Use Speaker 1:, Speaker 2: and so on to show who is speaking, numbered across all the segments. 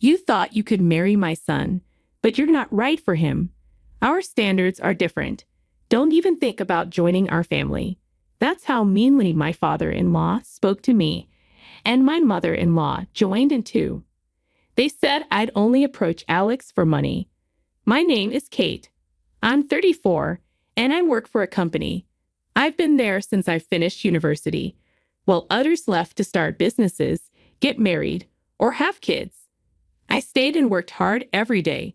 Speaker 1: You thought you could marry my son, but you're not right for him. Our standards are different. Don't even think about joining our family." That's how meanly my father-in-law spoke to me, and my mother-in-law joined in too. They said I'd only approach Alex for money. "My name is Kate. I'm 34, and I work for a company. I've been there since I finished university, while others left to start businesses, get married, or have kids. I stayed and worked hard every day.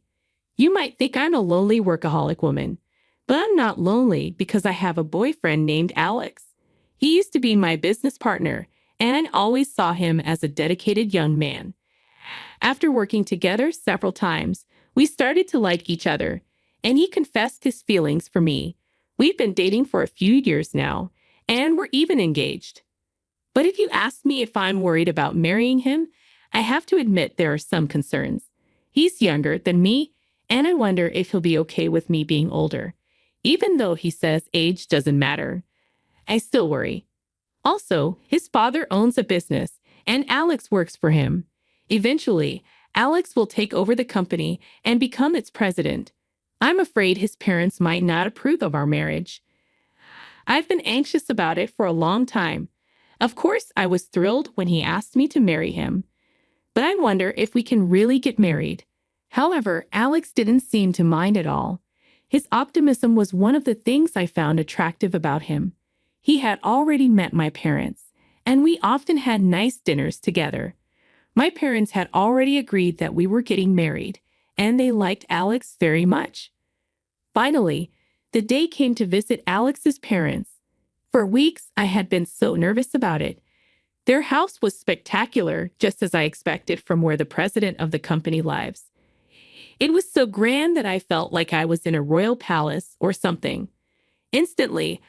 Speaker 1: You might think I'm a lonely workaholic woman, but I'm not lonely because I have a boyfriend named Alex. He used to be my business partner, and I always saw him as a dedicated young man. After working together several times, we started to like each other, and he confessed his feelings for me. We've been dating for a few years now, and we're even engaged. But if you ask me if I'm worried about marrying him, I have to admit there are some concerns. He's younger than me, and I wonder if he'll be okay with me being older. Even though he says age doesn't matter, I still worry. Also, his father owns a business, and Alex works for him. Eventually, Alex will take over the company and become its president. I'm afraid his parents might not approve of our marriage. I've been anxious about it for a long time. Of course, I was thrilled when he asked me to marry him. But I wonder if we can really get married." However, Alex didn't seem to mind at all. His optimism was one of the things I found attractive about him. He had already met my parents, and we often had nice dinners together. My parents had already agreed that we were getting married, and they liked Alex very much. Finally, the day came to visit Alex's parents. For weeks, I had been so nervous about it. Their house was spectacular, just as I expected from where the president of the company lives. It was so grand that I felt like I was in a royal palace or something. Instantly,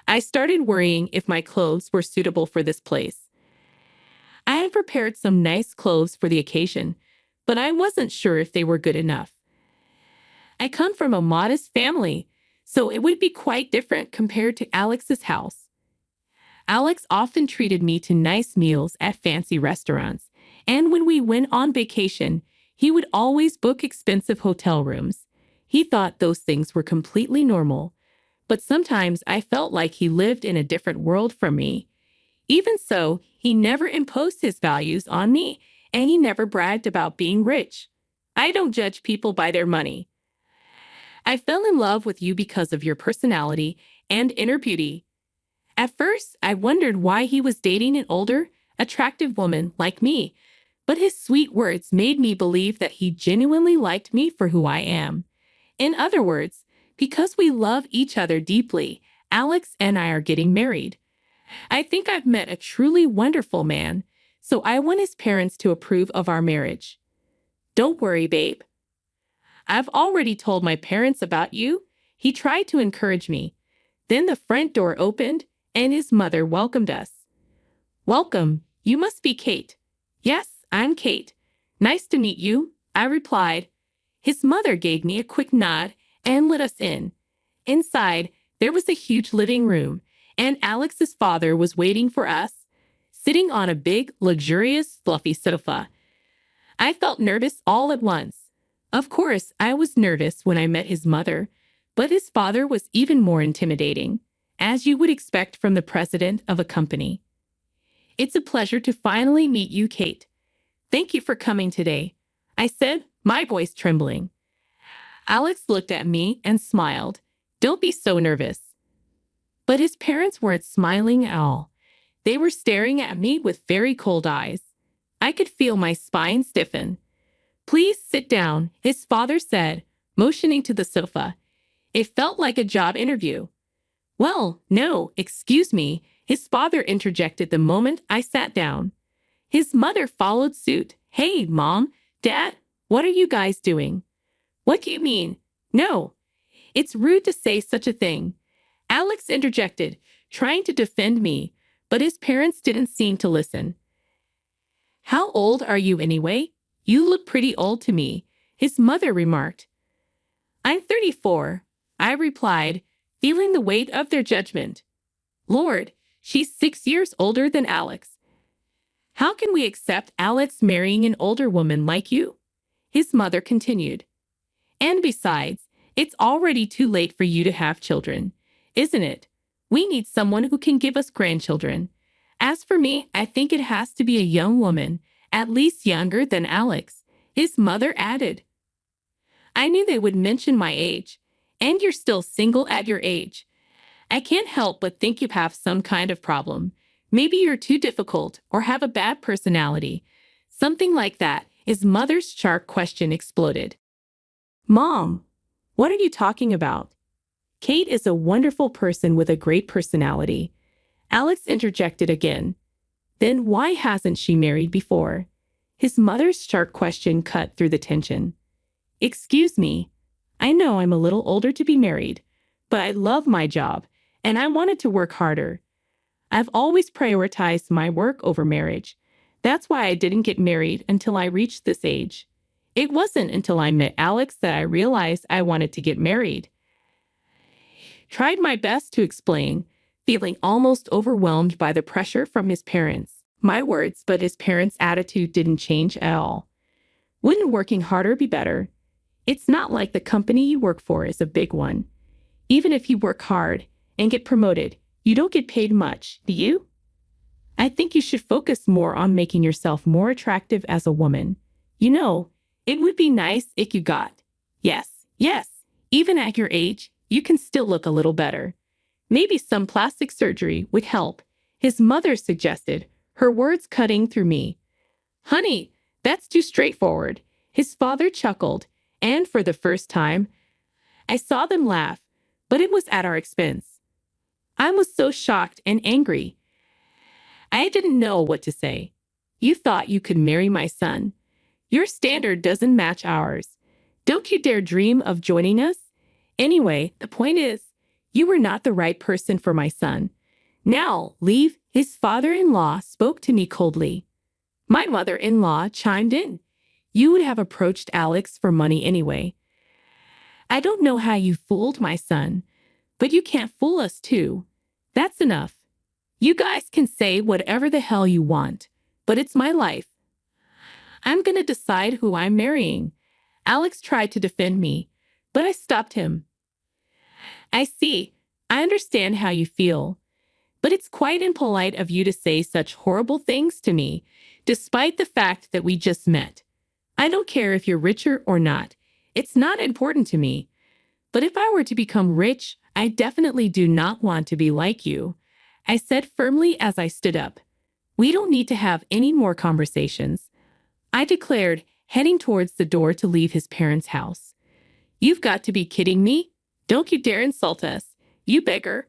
Speaker 1: I started worrying if my clothes were suitable for this place. I had prepared some nice clothes for the occasion, but I wasn't sure if they were good enough. I come from a modest family, so it would be quite different compared to Alex's house. Alex often treated me to nice meals at fancy restaurants, and when we went on vacation, he would always book expensive hotel rooms. He thought those things were completely normal, but sometimes I felt like he lived in a different world from me. Even so, he never imposed his values on me, and he never bragged about being rich. I don't judge people by their money. I fell in love with you because of your personality and inner beauty. At first, I wondered why he was dating an older, attractive woman like me, but his sweet words made me believe that he genuinely liked me for who I am. In other words, because we love each other deeply, Alex and I are getting married. I think I've met a truly wonderful man, so I want his parents to approve of our marriage. Don't worry, babe. I've already told my parents about you. He tried to encourage me. Then the front door opened, and his mother welcomed us. "Welcome, you must be Kate." "Yes, I'm Kate. Nice to meet you," I replied. His mother gave me a quick nod and let us in. Inside, there was a huge living room, and Alex's father was waiting for us, sitting on a big, luxurious, fluffy sofa. I felt nervous all at once. Of course, I was nervous when I met his mother, but his father was even more intimidating, as you would expect from the president of a company. "It's a pleasure to finally meet you, Kate. Thank you for coming today," I said, my voice trembling. Alex looked at me and smiled. "Don't be so nervous." But his parents weren't smiling at all. They were staring at me with very cold eyes. I could feel my spine stiffen. "Please sit down," his father said, motioning to the sofa. It felt like a job interview. "Well, no, excuse me," his father interjected the moment I sat down. His mother followed suit. "Hey, Mom, Dad, what are you guys doing?" "What do you mean? No. It's rude to say such a thing," Alex interjected, trying to defend me, but his parents didn't seem to listen. "How old are you anyway? You look pretty old to me," his mother remarked. "I'm 34, I replied, feeling the weight of their judgment. Lord, she's 6 years older than Alex. How can we accept Alex marrying an older woman like you? his mother continued. And besides, it's already too late for you to have children, isn't it? We need someone who can give us grandchildren. As for me, I think it has to be a young woman, at least younger than Alex, his mother added. I knew they would mention my age. And you're still single at your age. I can't help but think you have some kind of problem. Maybe you're too difficult or have a bad personality. Something like that. His mother's sharp question exploded. Mom, what are you talking about? Kate is a wonderful person with a great personality. Alex interjected again. Then why hasn't she married before? His mother's sharp question cut through the tension. Excuse me. I know I'm a little older to be married, but I love my job, and I wanted to work harder. I've always prioritized my work over marriage. That's why I didn't get married until I reached this age. It wasn't until I met Alex that I realized I wanted to get married. Tried my best to explain, feeling almost overwhelmed by the pressure from his parents. My words, but his parents' attitude didn't change at all. Wouldn't working harder be better? It's not like the company you work for is a big one. Even if you work hard and get promoted, you don't get paid much, do you? I think you should focus more on making yourself more attractive as a woman. You know, it would be nice if you got. Yes, even at your age, you can still look a little better. Maybe some plastic surgery would help, his mother suggested, her words cutting through me. Honey, that's too straightforward, his father chuckled, and for the first time, I saw them laugh, but it was at our expense. I was so shocked and angry. I didn't know what to say. You thought you could marry my son. Your standard doesn't match ours. Don't you dare dream of joining us. Anyway, the point is, you were not the right person for my son. Now, leave. His father-in-law spoke to me coldly. My mother-in-law chimed in. You would have approached Alex for money anyway. I don't know how you fooled my son, but you can't fool us too. That's enough. You guys can say whatever the hell you want, but it's my life. I'm gonna decide who I'm marrying. Alex tried to defend me, but I stopped him. I see. I understand how you feel. But it's quite impolite of you to say such horrible things to me, despite the fact that we just met. I don't care if you're richer or not. It's not important to me. But if I were to become rich, I definitely do not want to be like you, I said firmly as I stood up. We don't need to have any more conversations, I declared, heading towards the door to leave his parents' house. You've got to be kidding me. Don't you dare insult us, you beggar.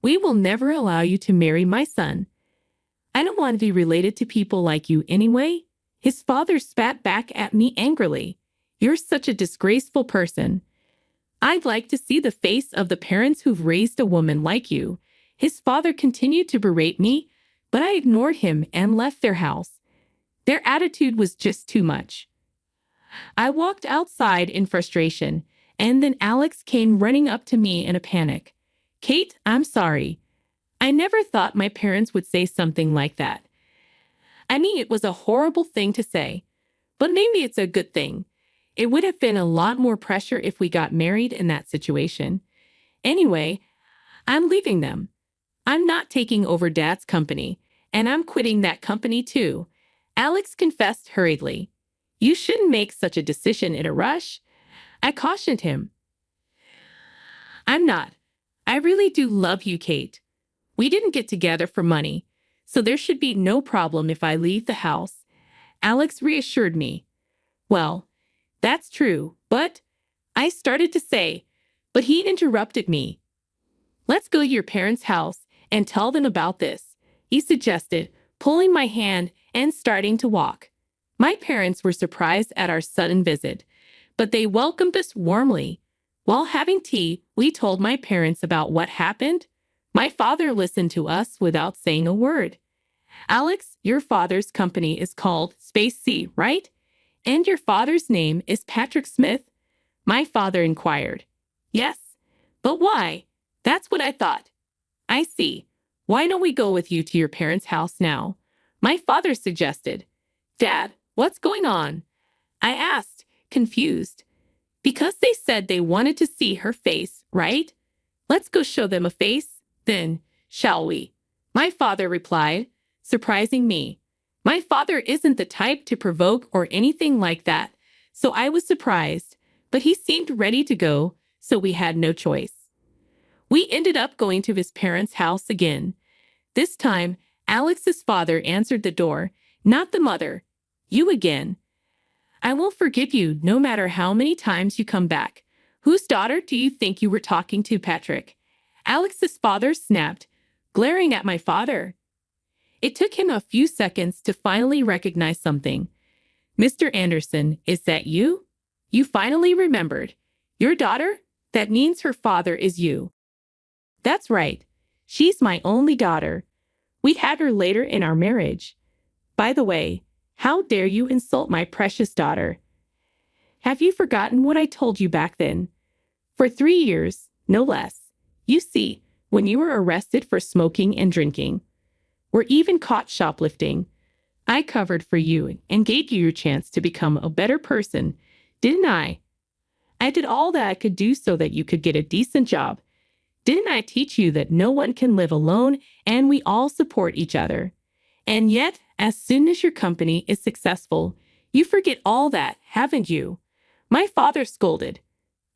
Speaker 1: We will never allow you to marry my son. I don't want to be related to people like you anyway. His father spat back at me angrily. You're such a disgraceful person. I'd like to see the face of the parents who've raised a woman like you. His father continued to berate me, but I ignored him and left their house. Their attitude was just too much. I walked outside in frustration, and then Alex came running up to me in a panic. Kate, I'm sorry. I never thought my parents would say something like that. I mean, it was a horrible thing to say, but maybe it's a good thing. It would have been a lot more pressure if we got married in that situation. Anyway, I'm leaving them. I'm not taking over Dad's company, and I'm quitting that company too, Alex confessed hurriedly. You shouldn't make such a decision in a rush, I cautioned him. I'm not. I really do love you, Kate. We didn't get together for money, so there should be no problem if I leave the house, Alex reassured me. Well, that's true, but I started to say, but he interrupted me. Let's go to your parents' house and tell them about this, he suggested, pulling my hand and starting to walk. My parents were surprised at our sudden visit, but they welcomed us warmly. While having tea, we told my parents about what happened. My father listened to us without saying a word. Alex, your father's company is called Space C, right? And your father's name is Patrick Smith? My father inquired. Yes, but why? That's what I thought. I see. Why don't we go with you to your parents' house now? My father suggested. Dad, what's going on? I asked, confused. Because they said they wanted to see her face, right? Let's go show them a face, then, shall we? My father replied, surprising me. My father isn't the type to provoke or anything like that, so I was surprised, but he seemed ready to go, so we had no choice. We ended up going to his parents' house again. This time, Alex's father answered the door, not the mother. You again. I won't forgive you no matter how many times you come back. Whose daughter do you think you were talking to, Patrick? Alex's father snapped, glaring at my father. It took him a few seconds to finally recognize something. Mr. Anderson, is that you? You finally remembered. Your daughter? That means her father is you. That's right. She's my only daughter. We had her later in our marriage. By the way, how dare you insult my precious daughter? Have you forgotten what I told you back then? For 3 years, no less. You see, when you were arrested for smoking and drinking, or even caught shoplifting, I covered for you and gave you your chance to become a better person, didn't I? I did all that I could do so that you could get a decent job. Didn't I teach you that no one can live alone and we all support each other? And yet, as soon as your company is successful, you forget all that, haven't you? My father scolded.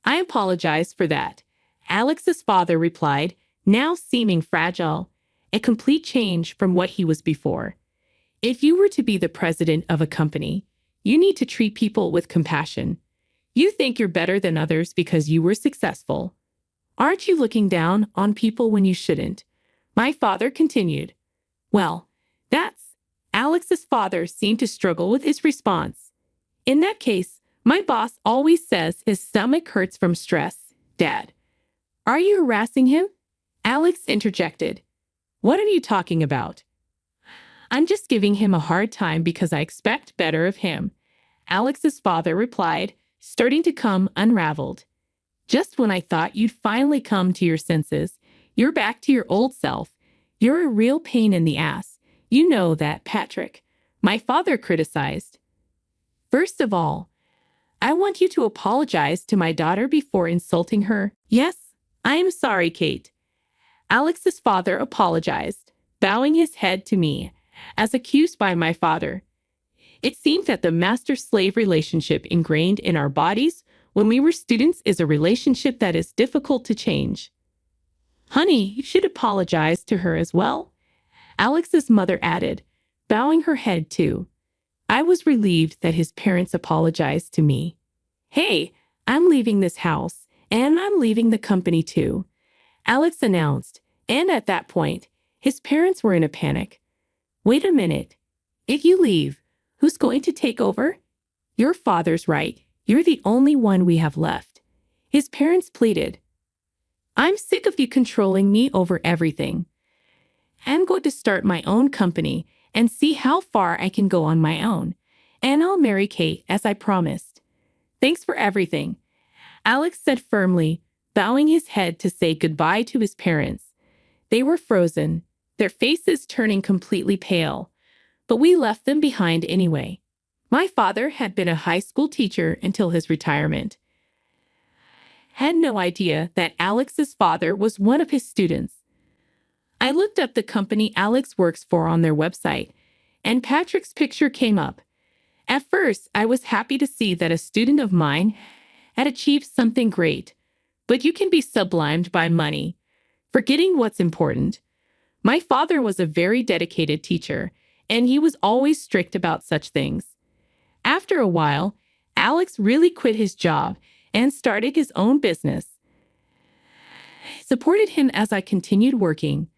Speaker 1: I apologize for that. Alex's father replied, now seeming fragile, a complete change from what he was before. If you were to be the president of a company, you need to treat people with compassion. You think you're better than others because you were successful. Aren't you looking down on people when you shouldn't? My father continued. Well, that's... Alex's father seemed to struggle with his response. In that case, my boss always says his stomach hurts from stress, Dad. Are you harassing him? Alex interjected. What are you talking about? I'm just giving him a hard time because I expect better of him, Alex's father replied, starting to come unraveled. Just when I thought you'd finally come to your senses, you're back to your old self. You're a real pain in the ass. You know that, Patrick, my father criticized. First of all, I want you to apologize to my daughter before insulting her. Yes, I am sorry, Kate. Alex's father apologized, bowing his head to me, as accused by my father. It seemed that the master-slave relationship ingrained in our bodies when we were students is a relationship that is difficult to change. Honey, you should apologize to her as well, Alex's mother added, bowing her head too. I was relieved that his parents apologized to me. Hey, I'm leaving this house, and I'm leaving the company too, Alex announced, and at that point, his parents were in a panic. Wait a minute. If you leave, who's going to take over? Your father's right. You're the only one we have left. His parents pleaded. I'm sick of you controlling me over everything. I'm going to start my own company and see how far I can go on my own. And I'll marry Kate as I promised. Thanks for everything, Alex said firmly, bowing his head to say goodbye to his parents. They were frozen, their faces turning completely pale, but we left them behind anyway. My father had been a high school teacher until his retirement. Had no idea that Alex's father was one of his students. I looked up the company Alex works for on their website, and Patrick's picture came up. At first, I was happy to see that a student of mine had achieved something great, but you can be sublimed by money, forgetting what's important. My father was a very dedicated teacher, and he was always strict about such things. After a while, Alex really quit his job and started his own business. I supported him as I continued working.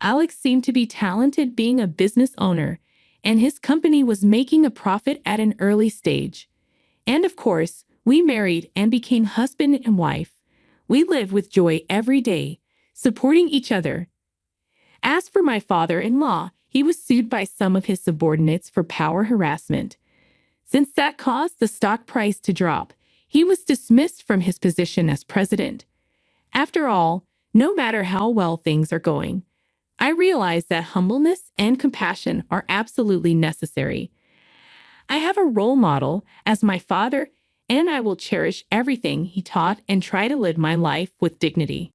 Speaker 1: Alex seemed to be talented being a business owner, and his company was making a profit at an early stage. And of course, we married and became husband and wife. We live with joy every day, supporting each other. As for my father-in-law, he was sued by some of his subordinates for power harassment. Since that caused the stock price to drop, he was dismissed from his position as president. After all, no matter how well things are going, I realize that humbleness and compassion are absolutely necessary. I have a role model as my father, and I will cherish everything he taught and try to live my life with dignity.